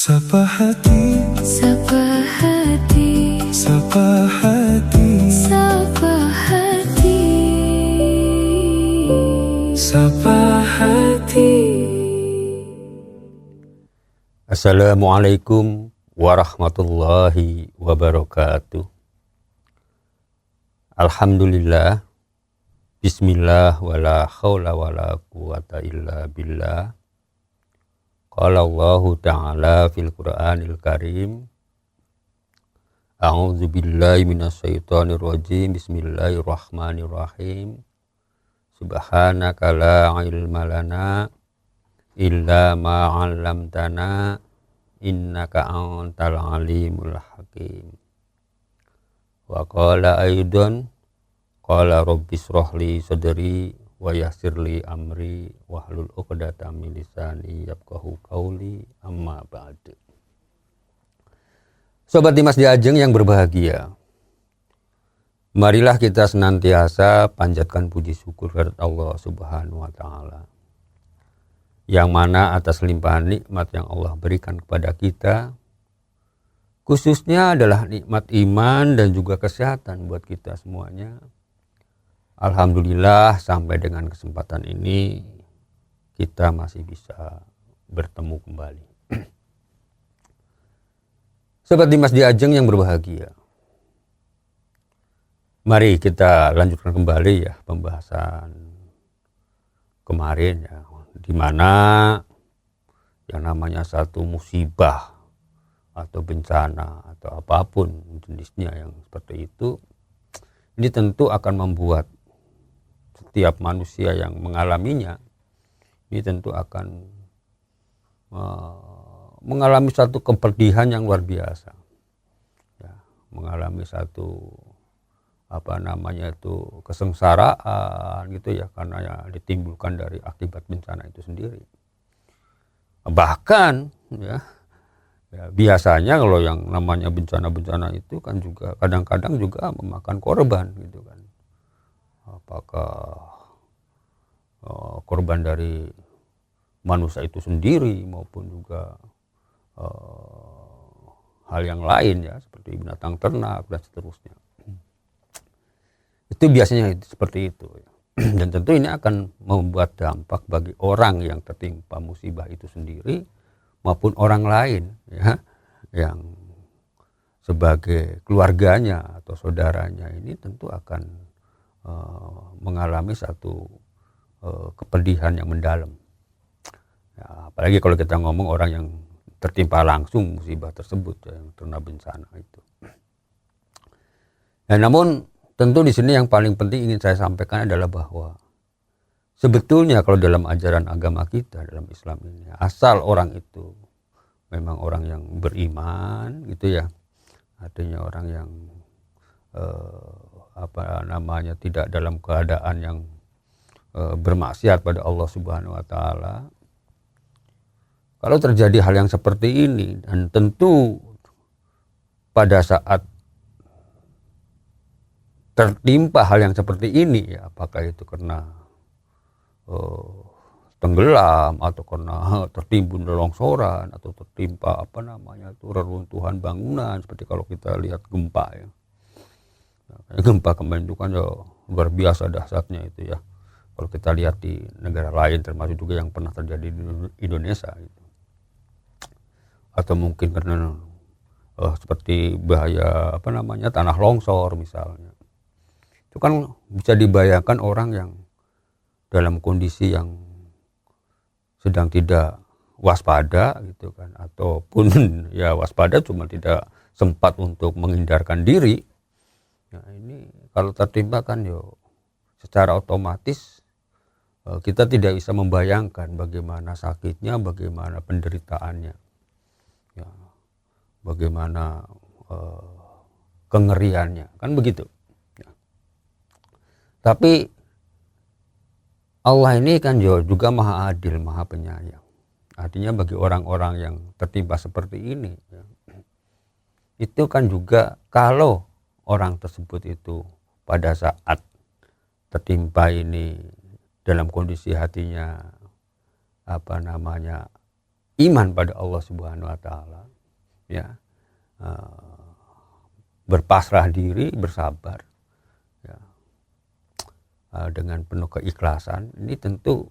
Sapa hati, Sapa hati, sapa hati, sapa hati, sapa hati. Assalamualaikum warahmatullahi wabarakatuh. Alhamdulillah, bismillah, wala khawla wala quwata illa billah. Qala Allahu ta'ala fil Qur'anil Karim, a'udzu billahi minasyaitonir rajim, bismillahirrahmanirrahim. Subhanaka la ilma lana illa ma 'allamtana innaka antal alimul hakim. Wa qala aidan, qala rabbis shrahli sadri wa yassirli amri wahlul 'uqdatam min lisani yafqahu qauli, amma ba'du. Sobat Dimas Diajeng yang berbahagia, marilah kita senantiasa panjatkan puji syukur kepada Allah Subhanahu wa taala, yang mana atas limpahan nikmat yang Allah berikan kepada kita, khususnya adalah nikmat iman dan juga kesehatan buat kita semuanya. Alhamdulillah, sampai dengan kesempatan ini kita masih bisa bertemu kembali. Sobat Dimas Diajeng yang berbahagia, mari kita lanjutkan kembali ya pembahasan kemarin ya, di mana yang namanya satu musibah atau bencana atau apapun jenisnya yang seperti itu, ini tentu akan membuat setiap manusia yang mengalaminya ini tentu akan mengalami satu kepedihan yang luar biasa ya, mengalami satu kesengsaraan gitu ya, karena ya ditimbulkan dari akibat bencana itu sendiri. Bahkan ya biasanya kalau yang namanya bencana-bencana itu kan juga kadang-kadang juga memakan korban gitu kan. Apakah korban dari manusia itu sendiri maupun juga hal yang lain ya, seperti binatang ternak dan seterusnya. Itu biasanya seperti itu ya. Dan tentu ini akan membuat dampak bagi orang yang tertimpa musibah itu sendiri maupun orang lain ya, yang sebagai keluarganya atau saudaranya ini tentu akan mengalami satu kepedihan yang mendalam ya, apalagi kalau kita ngomong orang yang tertimpa langsung musibah tersebut ya, yang terkena bencana itu. Nah, namun tentu di sini yang paling penting ingin saya sampaikan adalah bahwa sebetulnya kalau dalam ajaran agama kita, dalam Islam ini, asal orang itu memang orang yang beriman gitu ya, artinya orang yang tidak dalam keadaan yang bermaksiat pada Allah Subhanahu wa taala. Kalau terjadi hal yang seperti ini, dan tentu pada saat tertimpa hal yang seperti ini ya, apakah itu karena tenggelam atau karena tertimbun longsoran atau tertimpa reruntuhan bangunan, seperti kalau kita lihat gempa ya. Nah, gempa kemarin itu kan ya luar biasa dahsyatnya itu ya. Kalau kita lihat di negara lain, termasuk juga yang pernah terjadi di Indonesia gitu. Atau mungkin karena seperti bahaya tanah longsor misalnya. Itu kan bisa dibayangkan orang yang dalam kondisi yang sedang tidak waspada gitu kan, ataupun ya waspada cuma tidak sempat untuk menghindarkan diri. Nah, ini kalau tertimpa kan secara otomatis kita tidak bisa membayangkan bagaimana sakitnya, bagaimana penderitaannya ya, bagaimana kengeriannya, kan begitu ya. Tapi Allah ini kan juga maha adil, maha penyayang. Artinya bagi orang-orang yang tertimpa seperti ini ya, itu kan juga kalau orang tersebut itu pada saat tertimpa ini dalam kondisi hatinya iman pada Allah Subhanahu wa taala, ya, berpasrah diri, bersabar, ya, dengan penuh keikhlasan. Ini tentu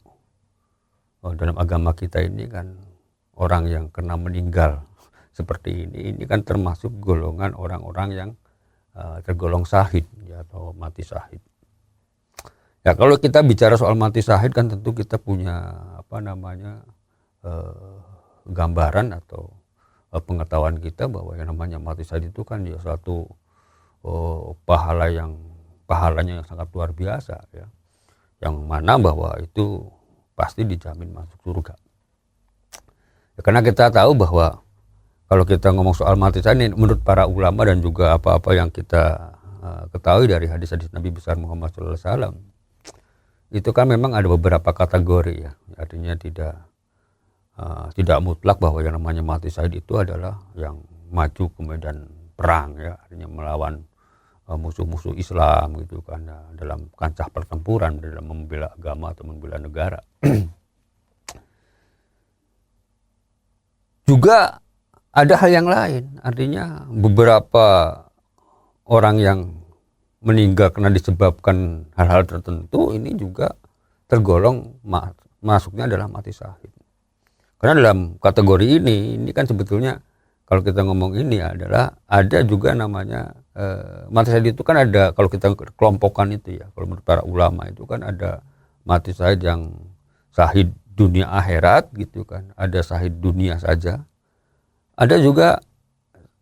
dalam agama kita ini kan orang yang kena meninggal seperti ini kan termasuk golongan orang-orang yang tergolong syahid, ya, atau mati syahid. Ya, kalau kita bicara soal mati syahid kan tentu kita punya gambaran atau pengetahuan kita bahwa yang namanya mati syahid itu kan ya suatu pahalanya yang sangat luar biasa, ya, yang mana bahwa itu pasti dijamin masuk surga. Ya, karena kita tahu bahwa kalau kita ngomong soal mati syahid ini, menurut para ulama dan juga apa-apa yang kita ketahui dari hadis-hadis Nabi besar Muhammad SAW, itu kan memang ada beberapa kategori, ya, artinya tidak mutlak bahwa yang namanya mati syahid itu adalah yang maju ke medan perang, ya, artinya melawan musuh-musuh Islam gitu kan, dalam kancah pertempuran, dalam membela agama atau membela negara. Juga ada hal yang lain, artinya beberapa orang yang meninggal karena disebabkan hal-hal tertentu ini juga tergolong masuknya adalah mati syahid. Karena dalam kategori ini kan sebetulnya kalau kita ngomong ini adalah ada juga namanya mati syahid itu kan ada, kalau kita kelompokkan itu, ya, kalau menurut para ulama itu kan ada mati syahid yang syahid dunia akhirat gitu kan, ada syahid dunia saja, ada juga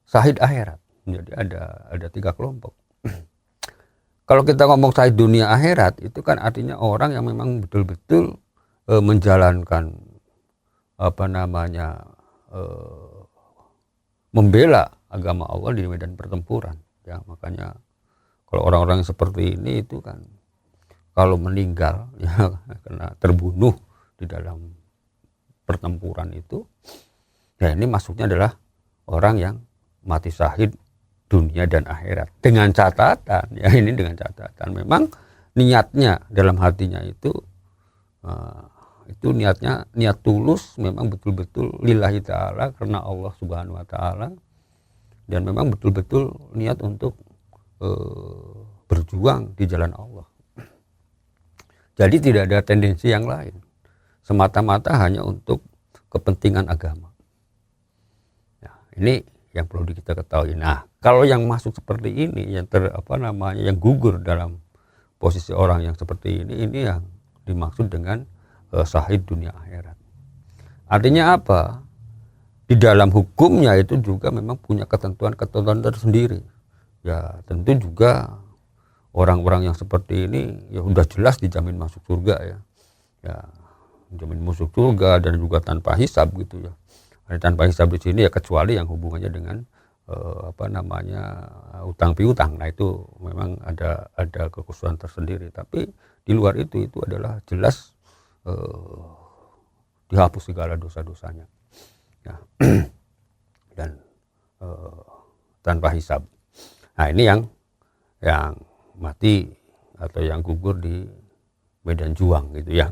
syahid akhirat. Jadi ada 3 kelompok. Kalau kita ngomong syahid dunia akhirat itu kan artinya orang yang memang betul-betul menjalankan membela agama Allah di medan pertempuran, ya. Makanya kalau orang-orang seperti ini itu kan kalau meninggal, ya, karena terbunuh di dalam pertempuran itu, ya, ini masuknya adalah orang yang mati syahid dunia dan akhirat, dengan catatan, ya, ini dengan catatan memang niatnya dalam hatinya itu niat tulus, memang betul-betul lillahi ta'ala, karena Allah Subhanahu wa ta'ala, dan memang betul-betul niat untuk berjuang di jalan Allah. Jadi tidak ada tendensi yang lain, semata-mata hanya untuk kepentingan agama. Ya, ini yang perlu kita ketahui. Nah, kalau yang masuk seperti ini, yang yang gugur dalam posisi orang yang seperti ini yang dimaksud dengan syahid dunia akhirat. Artinya apa? Di dalam hukumnya itu juga memang punya ketentuan-ketentuan tersendiri. Ya, tentu juga orang-orang yang seperti ini ya udah jelas dijamin masuk surga, ya. Ya, dijamin masuk surga dan juga tanpa hisab gitu, ya. Tanpa hisab di sini ya kecuali yang hubungannya dengan utang piutang. Nah, itu memang ada kekhususan tersendiri. Tapi di luar itu adalah jelas dihapus segala dosa-dosanya, ya. Dan tanpa hisab. Nah, ini yang mati atau yang gugur di medan juang gitu, ya.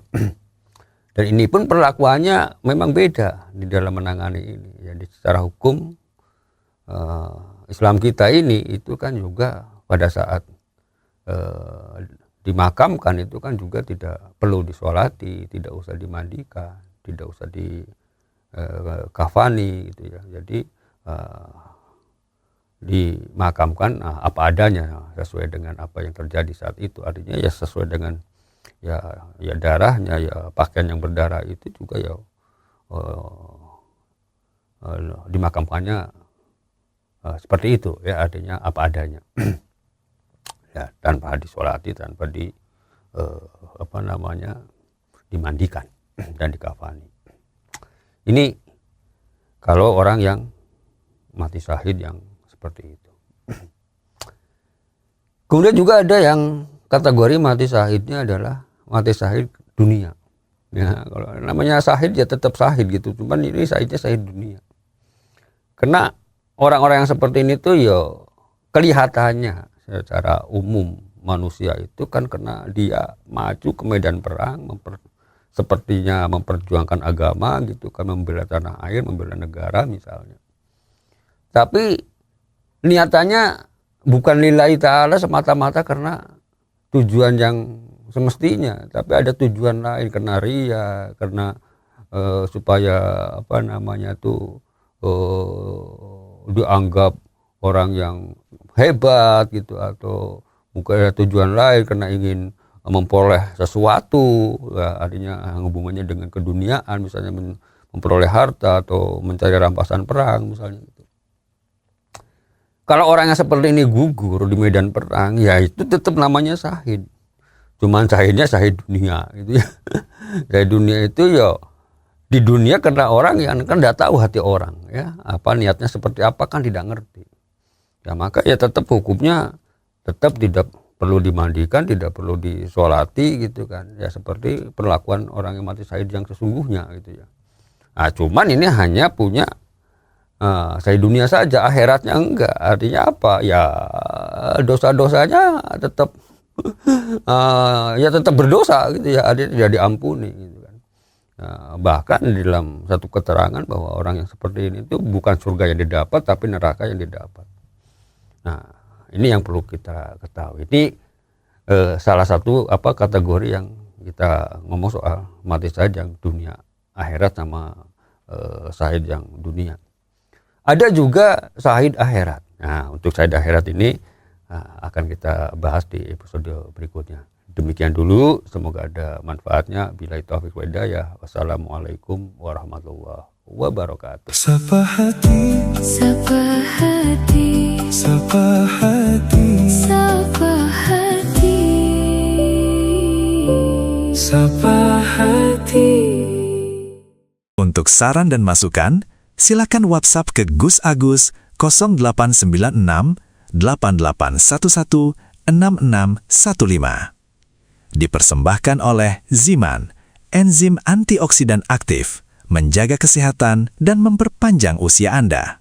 Dan ini pun perlakuannya memang beda di dalam menangani ini. Jadi secara hukum Islam kita ini itu kan juga pada saat dimakamkan itu kan juga tidak perlu disolati, tidak usah dimandikan, tidak usah dikafani gitu, ya. Jadi dimakamkan apa adanya, sesuai dengan apa yang terjadi saat itu. Artinya ya sesuai dengan ya darahnya, ya pakaian yang berdarah itu juga ya dimakamkannya seperti itu, ya, artinya apa adanya. Ya, tanpa disolati, tanpa dimandikan dan dikafani. Ini kalau orang yang mati syahid yang seperti itu. Kemudian juga ada yang kategori mati syahidnya adalah mati syahid dunia. Ya, kalau namanya syahid ya tetap syahid gitu, cuman ini syahidnya syahid dunia. Karena orang-orang yang seperti ini tuh ya kelihatannya secara umum manusia itu kan karena dia maju ke medan perang sepertinya memperjuangkan agama gitu kan, membela tanah air, membela negara misalnya. Tapi niatannya bukan lillahi ta'ala semata-mata karena tujuan yang semestinya, tapi ada tujuan lain, karena ria, karena supaya dianggap orang yang hebat gitu, atau mungkin ada tujuan lain karena ingin memperoleh sesuatu, ya, artinya hubungannya dengan keduniaan, misalnya memperoleh harta atau mencari rampasan perang misalnya gitu. Kalau orang yang seperti ini gugur di medan perang, ya itu tetap namanya syahid. Cuman syahidnya syahid dunia gitu ya. Syahid dunia itu ya di dunia karena orang yang kan tidak tahu hati orang, ya apa niatnya seperti apa kan tidak ngerti. Ya maka ya tetap hukumnya tetap tidak perlu dimandikan, tidak perlu disolati gitu kan. Ya seperti perlakuan orang yang mati syahid yang sesungguhnya gitu ya. Nah cuman ini hanya punya syahid dunia saja, akhiratnya enggak. Artinya apa? Ya dosa-dosanya tetap ya tetap berdosa gitu ya, artinya tidak diampuni gitu kan. Bahkan di dalam satu keterangan bahwa orang yang seperti ini itu bukan surga yang didapat tapi neraka yang didapat. Nah ini yang perlu kita ketahui. Ini salah satu kategori yang kita ngomong soal mati syahid yang dunia, akhirat sama syahid yang dunia. Ada juga syahid akhirat. Nah untuk syahid akhirat ini akan kita bahas di episode berikutnya. Demikian dulu, semoga ada manfaatnya. Billahi taufiq wal hidayah. Wassalamualaikum warahmatullahi wabarakatuh. Sapa hati, Sapa hati, sapa hati, sapa hati, sapa hati. Untuk saran dan masukan, silakan WhatsApp ke Gus Agus 0896 8811 6615. Dipersembahkan oleh Ziman, enzim antioksidan aktif, menjaga kesehatan dan memperpanjang usia Anda.